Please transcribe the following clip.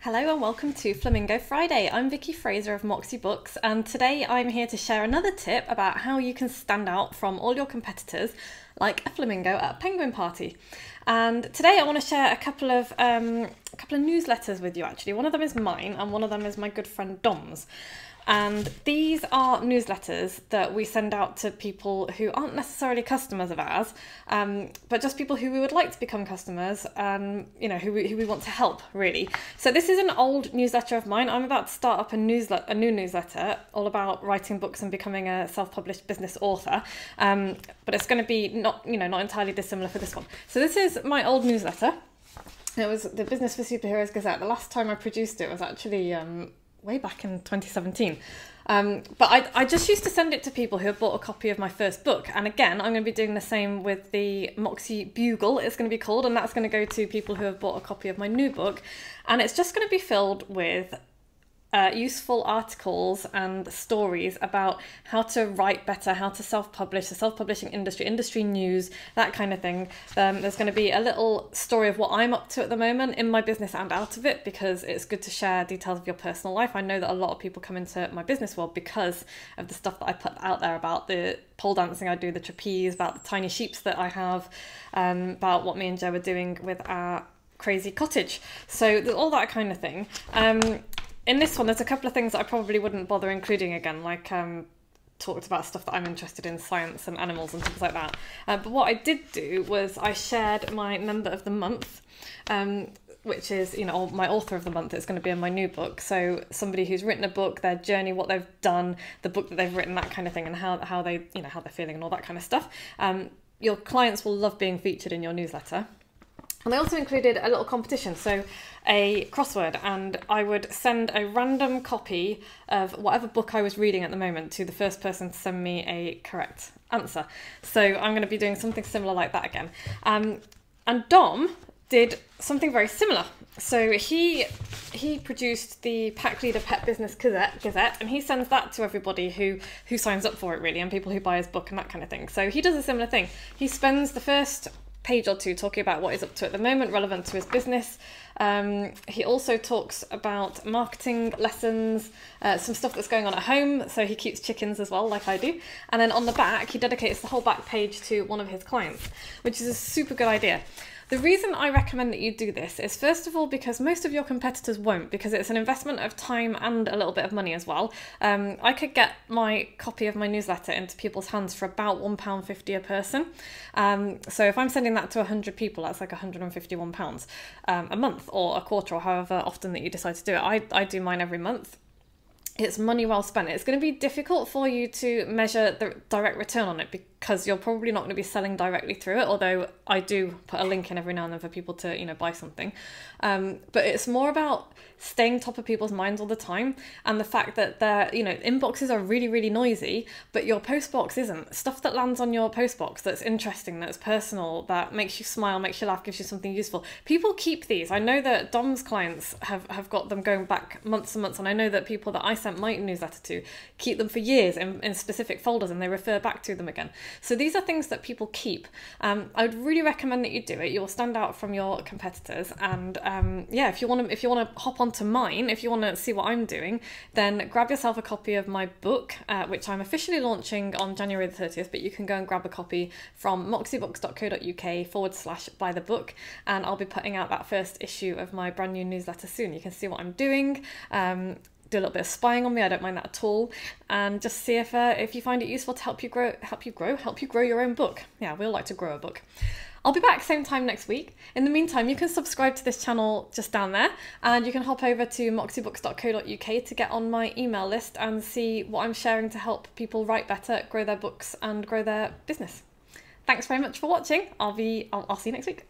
Hello and welcome to Flamingo Friday. I'm Vicky Fraser of Moxie Books, and today I'm here to share another tip about how you can stand out from all your competitors like a flamingo at a penguin party. And today I want to share a couple of newsletters with you actually. One of them is mine and one of them is my good friend Dom's. And these are newsletters that we send out to people who aren't necessarily customers of ours, but just people who we would like to become customers, who we want to help, really. So this is an old newsletter of mine. I'm about to start up a new newsletter all about writing books and becoming a self-published business author, but it's going to be not entirely dissimilar for this one. So this is my old newsletter. It was the Business for Superheroes Gazette. The last time I produced it was actually way back in 2017. But I just used to send it to people who had bought a copy of my first book. And again, I'm going to be doing the same with the Moxie Bugle, it's going to be called, and that's going to go to people who have bought a copy of my new book. And it's just going to be filled with useful articles and stories about how to write better, how to self-publish, the self-publishing industry news, that kind of thing. There's going to be a little story of what I'm up to at the moment in my business and out of it, because it's good to share details of your personal life. I know that a lot of people come into my business world because of the stuff that I put out there about the pole dancing I do, the trapeze, about the tiny sheeps that I have, about what me and Joe are doing with our crazy cottage. So there's all that kind of thing. In this one, there's a couple of things that I probably wouldn't bother including again, like talked about stuff that I'm interested in, science and animals and things like that. But what I did do was I shared my member of the month, which is, my author of the month. It's going to be in my new book. So somebody who's written a book, their journey, what they've done, the book that they've written, that kind of thing, and how they, how they're feeling and all that kind of stuff. Your clients will love being featured in your newsletter. And they also included a little competition, so a crossword, and I would send a random copy of whatever book I was reading at the moment to the first person to send me a correct answer. So I'm going to be doing something similar like that again. And Dom did something very similar. So he produced the Pack Leader Pet Business Gazette, and he sends that to everybody who signs up for it, really, and people who buy his book and that kind of thing. So he does a similar thing. He spends the first page or two talking about what he's up to at the moment, relevant to his business. He also talks about marketing lessons, some stuff that's going on at home, so he keeps chickens as well, like I do. And then on the back, he dedicates the whole back page to one of his clients, which is a super good idea. The reason I recommend that you do this is, first of all, because most of your competitors won't, because it's an investment of time and a little bit of money as well. I could get my copy of my newsletter into people's hands for about £1.50 a person. So if I'm sending that to 100 people, that's like £151 a month, or a quarter, or however often that you decide to do it. I do mine every month. It's money well spent. It's going to be difficult for you to measure the direct return on it because you're probably not going to be selling directly through it, although I do put a link in every now and then for people to, buy something. But it's more about staying top of people's minds all the time, and the fact that their, inboxes are really, really noisy, but your postbox isn't. Stuff that lands on your postbox that's interesting, that's personal, that makes you smile, makes you laugh, gives you something useful. People keep these. I know that Dom's clients have got them going back months and months, and I know that people that I sent my newsletter to keep them for years in specific folders, and they refer back to them again. So these are things that people keep. I would really recommend that you do it. You will stand out from your competitors, and if you want to hop onto mine, if you want to see what I'm doing, then grab yourself a copy of my book, which I'm officially launching on January the 30th, but you can go and grab a copy from moxiebooks.co.uk/buy the book, and I'll be putting out that first issue of my brand new newsletter soon. You can see what I'm doing, do a little bit of spying on me. I don't mind that at all, and just see if you find it useful to help you grow your own book. Yeah, we all like to grow a book. I'll be back same time next week. In the meantime, you can subscribe to this channel just down there, and you can hop over to moxiebooks.co.uk to get on my email list and see what I'm sharing to help people write better, grow their books, and grow their business. Thanks very much for watching. I'll see you next week.